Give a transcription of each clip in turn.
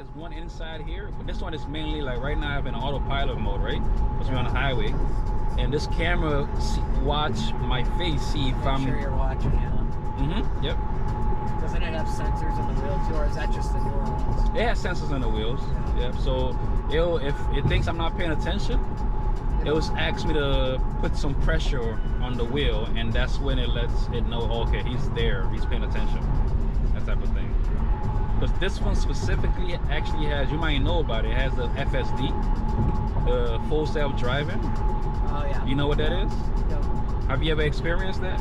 there's one inside here, but this one is mainly like right now I'm in autopilot mode, right? Because we're on the highway, and this camera watch my face, see if I'm sure you're watching, yeah. Yep. Doesn't it have sensors in the wheel too, or is that just the newer ones? It has sensors on the wheels. Yeah. Yep. So if it thinks I'm not paying attention, it will ask me to put some pressure on the wheel, and that's when it lets it know, okay, he's there, he's paying attention, that type of thing. Because this one specifically actually has, you might know about it, it has the FSD, the full self-driving. Oh yeah. You know what that is? Yep. Have you ever experienced that?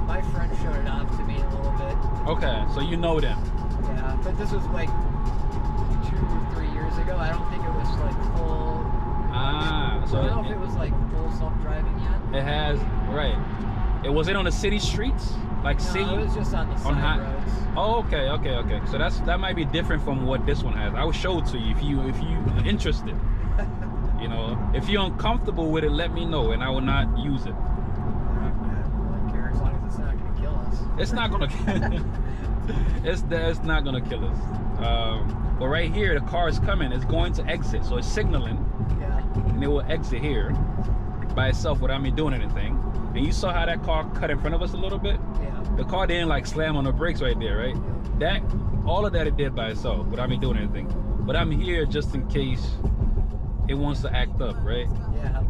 My friend showed it off to me a little bit. Okay, so you know them. Yeah, but this was like 2 or 3 years ago. I don't think it was like full. So I don't know if it was like full self-driving yet. It has, right. Was it on the city streets? Like no, city? It was just on the side roads. Oh, okay. So that might be different from what this one has. I will show it to you if you are interested. You know, if you're uncomfortable with it, let me know, and I will not use it. I don't care as long as it's not going to kill us. It's not gonna. it's not gonna kill us. But right here, the car is coming. It's going to exit, so it's signaling. Yeah. And it will exit here by itself without me doing anything. And you saw how that car cut in front of us a little bit? Yeah. The car didn't like slam on the brakes right there, right? All of that it did by itself without me doing anything. But I'm here just in case it wants to act up, right? Yeah.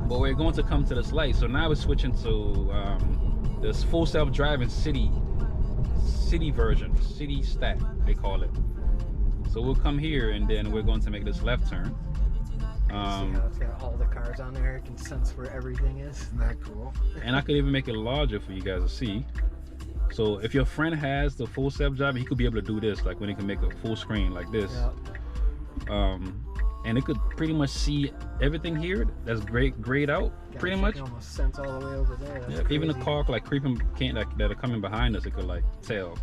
But we're going to come to this light. So now we're switching to this full self-driving city version, city stack, they call it. So we'll come here and then we're going to make this left turn. See how it's got all the cars on there. It can sense where everything is. Isn't that cool? And I could even make it larger for you guys to see. So if your friend has the full self-driving, he could be able to do this, like when he can make a full screen like this. Yeah. And it could pretty much see everything here. That's grayed out, pretty much. You can almost sense all the way over there. That's Even the crazy. car like creeping that are coming behind us, it could like tell.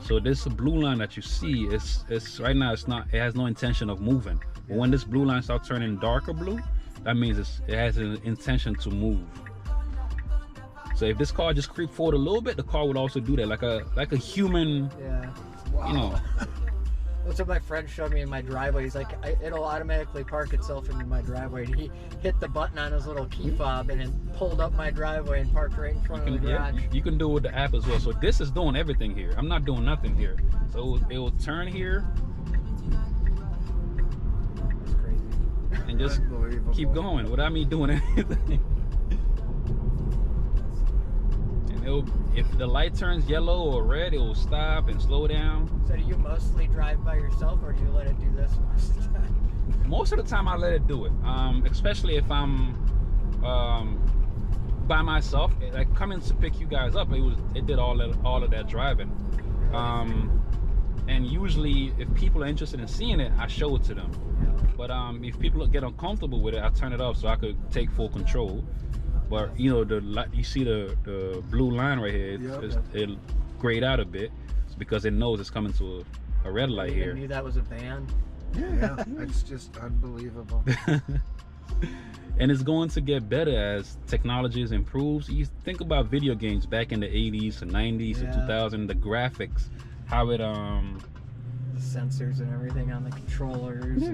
So this blue line that you see is right now it has no intention of moving. But when this blue line starts turning darker blue, that means it has an intention to move. So if this car just creep forward a little bit, the car would also do that, like a human. Yeah. Wow. You know. That's what my friend showed me in my driveway. He's like, it'll automatically park itself into my driveway. And he hit the button on his little key fob and it pulled up my driveway and parked right in front of the garage. Yeah, you can do it with the app as well. So this is doing everything here. I'm not doing nothing here. So it will turn here That's crazy. and just keep going without me doing anything. If the light turns yellow or red, it will stop and slow down. So do you mostly drive by yourself or do you let it do this most of the time? Most of the time I let it do it, especially if I'm by myself. Like coming to pick you guys up, it did all of that driving. And usually if people are interested in seeing it, I show it to them. Yeah. But if people get uncomfortable with it, I turn it off so I could take full control. But you know, you see the blue line right here, it grayed out a bit. It's because it knows it's coming to a red light here. I knew that was a van. Yeah, it's just unbelievable. And it's going to get better as technology improves. You think about video games back in the 80s and 90s and 2000, the graphics, how it The sensors and everything on the controllers.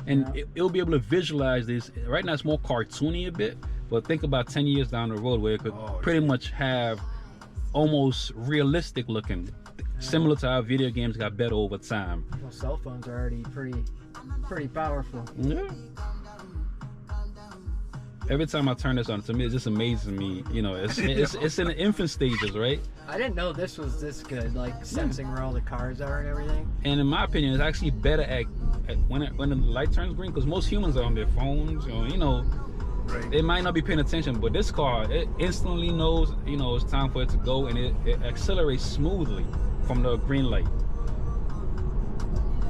And it'll be able to visualize this. Right now it's more cartoony a bit, but think about 10 years down the road where it could pretty much have almost realistic looking, similar to how video games got better over time. Well, cell phones are already pretty powerful. Yeah. Every time I turn this on, to me, it just amazes me. You know, it's in the infant stages, right? I didn't know this was this good, like sensing where all the cars are and everything. And in my opinion, it's actually better at when the light turns green, because most humans are on their phones, you know, Right. they might not be paying attention, but this car, it instantly knows, you know, it's time for it to go, and it accelerates smoothly from the green light.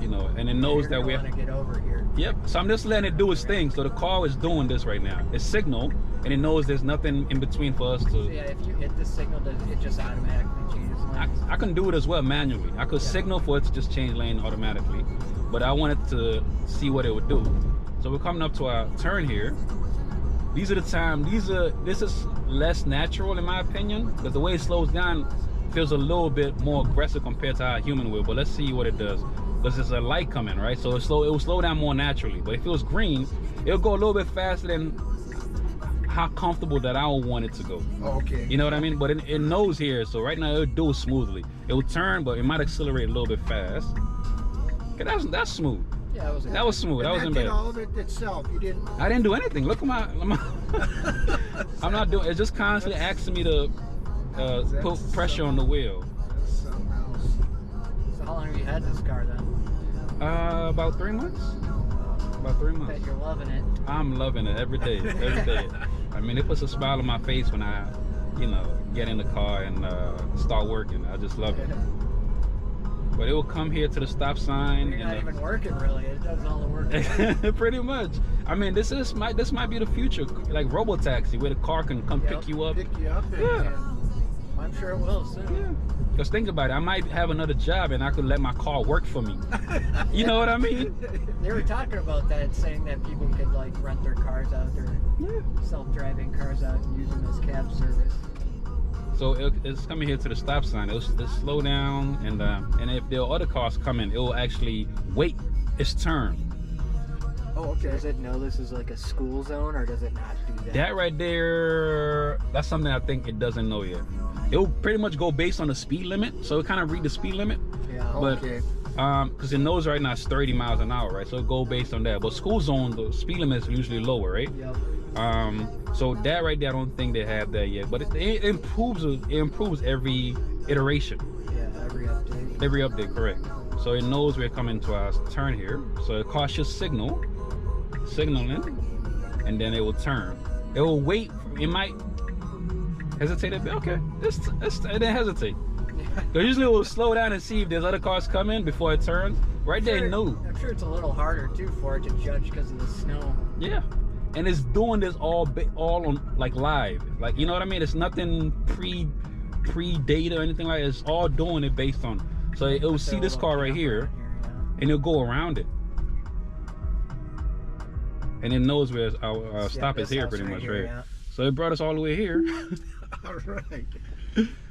You know, and it knows that we're gonna get over here. Yep. So I'm just letting it do its thing. So the car is doing this right now. It's signal, and it knows there's nothing in between for us to. So yeah, if you hit the signal, it just automatically changes lanes. I can do it as well manually. I could signal for it to just change lane automatically, but I wanted to see what it would do. So we're coming up to our turn here. These are the time. This is less natural in my opinion, because the way it slows down, feels a little bit more aggressive compared to how a human will. But let's see what it does. Because there's a light coming, right? So it will slow down more naturally. But if it was green, it'll go a little bit faster than how comfortable that I would want it to go. Okay. You know what I mean? But it knows here, so right now it'll do it smoothly. It will turn, but it might accelerate a little bit fast. Okay, that's smooth. Yeah, that was smooth. That wasn't did bad. all of it itself. You didn't. I didn't do anything. Look at my I'm not doing. It's just constantly asking me to put pressure on the wheel. That's something else. So how long have you had this car then? About 3 months. About 3 I bet months. you're loving it. I'm loving it every day. Every day. I mean, it puts a smile on my face when I, get in the car and start working. I just love it. But it will come here to the stop sign. You're not even working really. It does all the work. Pretty much. I mean, this might be the future, like robo-taxi, where the car can come pick you up. Pick you up. Yeah. I'm sure it will soon. Yeah. Because think about it, I might have another job and I could let my car work for me. You know what I mean? They were talking about that, saying that people could like rent their cars out, or self-driving cars out and use them as cab service. So it's coming here to the stop sign. It'll slow down, and if there are other cars coming, it will actually wait its turn. Oh, okay. Does it know this is like a school zone, or does it not do that? That right there, that's something I think it doesn't know yet. It will pretty much go based on the speed limit, so it kind of read the speed limit. Yeah. But Okay. because it knows right now it's 30 miles an hour, right? So it go based on that. But school zone, the speed limit is usually lower, right? Yep. So that right there, I don't think they have that yet. But it improves. It improves every iteration. Yeah. Every update. Every update, correct. So it knows we're coming to our turn here. So the car should signaling, and then it will turn. It will wait. It might hesitate a bit. Okay, it didn't hesitate. Because usually it will slow down and see if there's other cars coming before it turns. Right there, no. I'm sure it's a little harder too for it to judge because of the snow. Yeah, and it's doing this all on like live. Like, you know what I mean? It's nothing pre data or anything like that. It's all doing it based on. So it will see this car right here, and it'll go around it. And it knows where our stop is here, pretty much, right? Yeah. So it brought us all the way here. All right.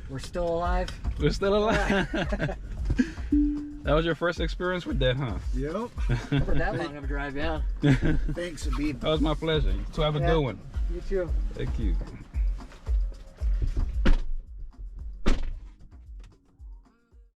We're still alive. We're still alive. That was your first experience with that, huh? Yep. For that long of a drive, yeah. Thanks, Abib. That was my pleasure. So have a good one. You too. Thank you.